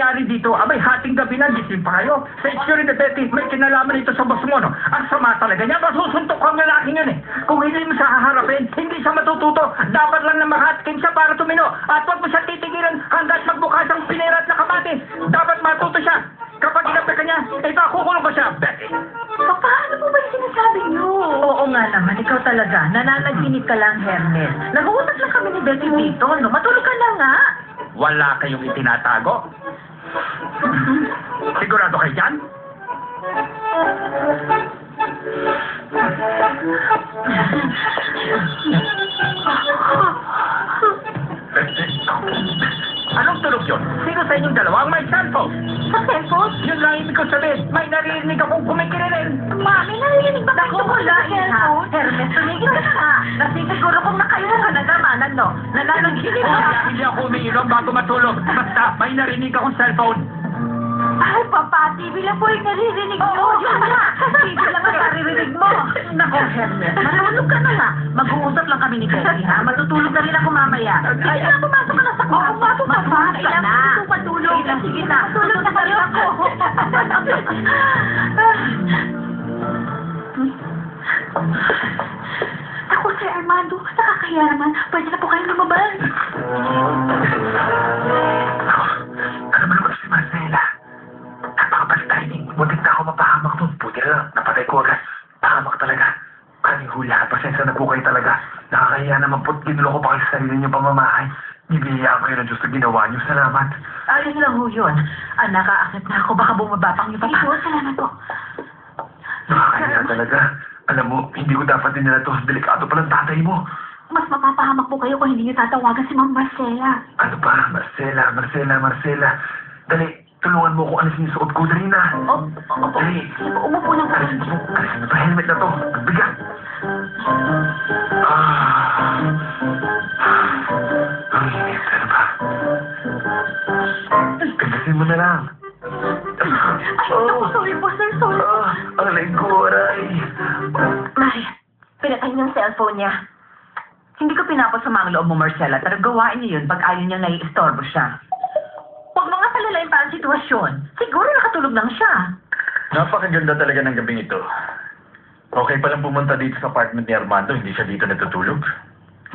nangyayari dito? Abay, hating gabi na, gising pa kayo. Sa itsuri na Betty, may kinalaman ito sa boss mo, no? Ang sama talaga niya, masusuntok ang lalaki yan eh. Kung hindi mo siya haharapin, hindi siya matututo. Dapat lang na makatikim siya para tumino. At huwag mo siya titigilan hanggat magbukas ang pinera at nakabati. Dapat matuto siya. Kapag inapi ka niya, ito, kukulong ko siya, Betty. Papa, ano po ba yung sinasabi niyo? Oo nga naman, ikaw talaga. Nananaginip ka lang, Hermes. Nag-uusap lang kami ni Betty dito, no? Matulog ka na nga. Wala kayong itinatago? Sigurado kayo dyan? Anong tulog yun? Sino sa inyong dalawa ang may cellphone? Sa cellphone? Yun lang ibig ko sabihin. May naririnig akong kumikiririn. Mami, narinig ba kayo wala cellphone? Hermes, tumigil ka na. Nasisiguro kong nakailan ka na naman, ano? Nananaginip Oh, ka. hindi ako umiinom bago matulog. Basta may narinig akong cellphone. Ay, Papa, TV lang po yung naririnig mo. Oo, yun na. TV lang ang naririnig mo. Nako, Hermes, matulog ka na nga. Mag-uusap lang kami ni Betty, ha? Matutulog na rin ako mamaya. Sige na, pumasok ka na sa kwarto. Oo, pumasok ka na. Kailangan ko matulog. Sige na, tulog na kayo ako. Ako, Sir Armando, nakakaya naman. Pwede na po kayong lumabas. Ano ba naman si Marcela? Napakabalitain. Muntik na ako mapahamak doon. Buti na lang. Napatay ko agad. Pahamak talaga. Kaming hula. Pasensya na po kayo talaga. Nakakahiya naman po. Ginuloko pa kayo sa sarili niyong pamamahay. Nibiyayaan kayo ng Diyos na ginawa niyo. Salamat. Ayun lang ho yun. Nakaakit na ako. Baka bumabapang niyo pa. Ito, salamat po. Nakakahiya talaga. Alam mo, hindi ko dapat din nila ito. Delikado pa ng tatay mo. Mas mapapahamak po kayo kung hindi niyo tatawagan si Ma'am Marcela. Ano ba? Marcela. Dali, tulungan mo kung ano sinusuot ko. Dali na. Dali. Umupo lang po. Alisin mo pa helmet na to. Magbigat. Ang init. Ano ba? Pagdasin mo na lang. Sorry po, sir. Sorry po. Aray ko, aray. Mari, pinatay niyo ang cellphone niya. Hindi ko pinapasama ang loob mo, Marcela, pero gawain niyo yun pag ayaw niyang naiistorbo siya. Huwag mo nga palalain pa ang sitwasyon. Siguro nakatulog lang siya. Napakaganda talaga ng gabing ito. Okay palang pumunta dito sa apartment ni Armando, hindi siya dito natutulog.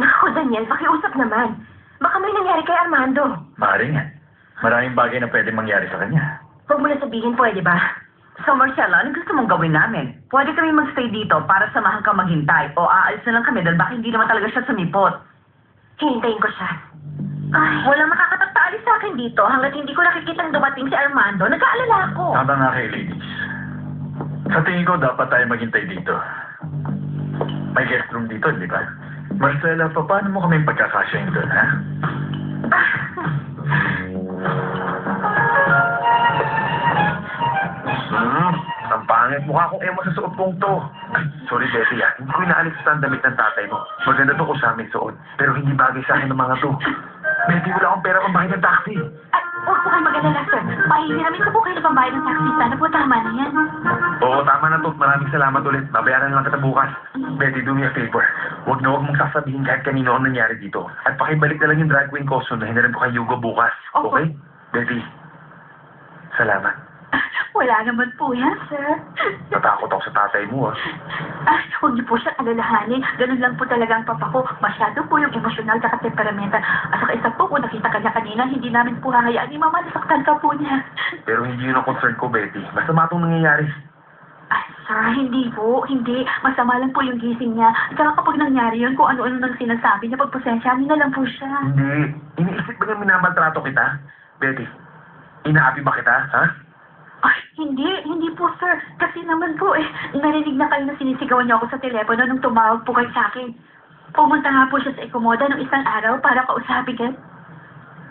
Naku, Daniel, pakiusap naman. Baka may nangyari kay Armando. Maaari nga. Maraming bagay na pwede mangyari sa kanya. Huwag mo na sabihin, pwede ba? So, Marcela, ano gusto mong gawin namin? Pwede kami magstay dito para samahan ka maghintay o aalis na lang kami dahil baka hindi naman talaga siya sumipot. Hihintayin ko siya. Ay, walang makakatagtaalis sa akin dito hanggat hindi ko nakikitang dumating si Armando. Nag-aalala ako. Tama nga kay ladies. Sa tingin ko, dapat tayo maghintay dito. May guest room dito, di ba? Marcela, paano mo kami pagkakasyahin doon, ha? Ang pangit. Mukha akong emo sa suot kong to. Ay, sorry, Betty, ah. Hindi ko inaalis sa damit ng tatay mo. Maganda to ko sa aming suot. Pero hindi bagay sa akin ng mga to. Betty, wala akong pera pambayad ng taxi. At huwag po kayo mag-alala, sir. Pahihiramin ko po kayo ng pambayad ng taxi. Sana po tama na yan. Oo, tama na to. Maraming salamat ulit. Babayaran lang kita bukas. Betty, do me a favor. Huwag mong sasabihin kahit kanino ang nangyari dito. At pakibalik na lang yung drag queen costume na hinarin ko kay Hugo bukas. Opo. Okay? Betty, salamat. Wala naman po yan, sir. Natakot ako sa tatay mo, ah. Huwag niyo po siyang alalahanin. Ganun lang po talaga ang papa ko. Masyado po yung emosyonal at temperamental. At saka isa po, kung nakita ka niya kanina, hindi namin po hahayaan ni Mama nasaktan ka po niya. Pero hindi yun ang concern ko, Betty. Masama itong nangyayari. Sir, hindi po. Hindi. Masama lang po yung gising niya. At saka kapag nangyari yun, kung ano-ano nang sinasabi niya, pagpasensyahan niya na lang po siya. Hindi. Iniisip ba niya minamaltrato kita? Betty, inaapi ba kita, ha? Ay, hindi. Hindi po, sir. Kasi naman po, narinig na kayo na sinisigawan niyo ako sa telepono nung tumawag po kayo sa akin. Pumunta nga po siya sa Ecomoda nung isang araw para kausapin kayo.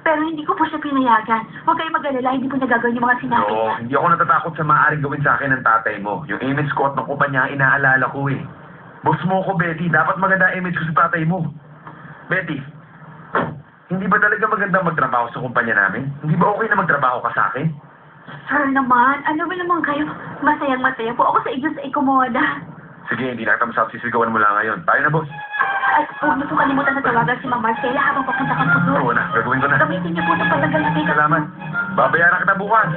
Pero hindi ko po siya pinayagan. Huwag kayo mag-alala, hindi po niya gagawin yung mga sinabi niya. Hindi ako natatakot sa maaaring gawin sa akin ng tatay mo. Yung image ko at ng kumpanya, inaalala ko eh. Boss mo ko, Betty. Dapat maganda image ko sa tatay mo. Betty, hindi ba talaga maganda magtrabaho sa kumpanya namin? Hindi ba okay na magtrabaho ka sa akin? Sir naman, ano ba naman kayo? Masayang-masaya po ako sa inyo sa Ecomoda. Sige, hindi na kita masasisigawan mo lang ngayon. Tayo na, boss. At huwag niyo po kalimutan na tawagan si Ma'am Marcela habang papunta kang puso. Oo na, gagawin ko na. Gamitin niyo po sa pagdagal na Salamat. Babayaran kita bukas.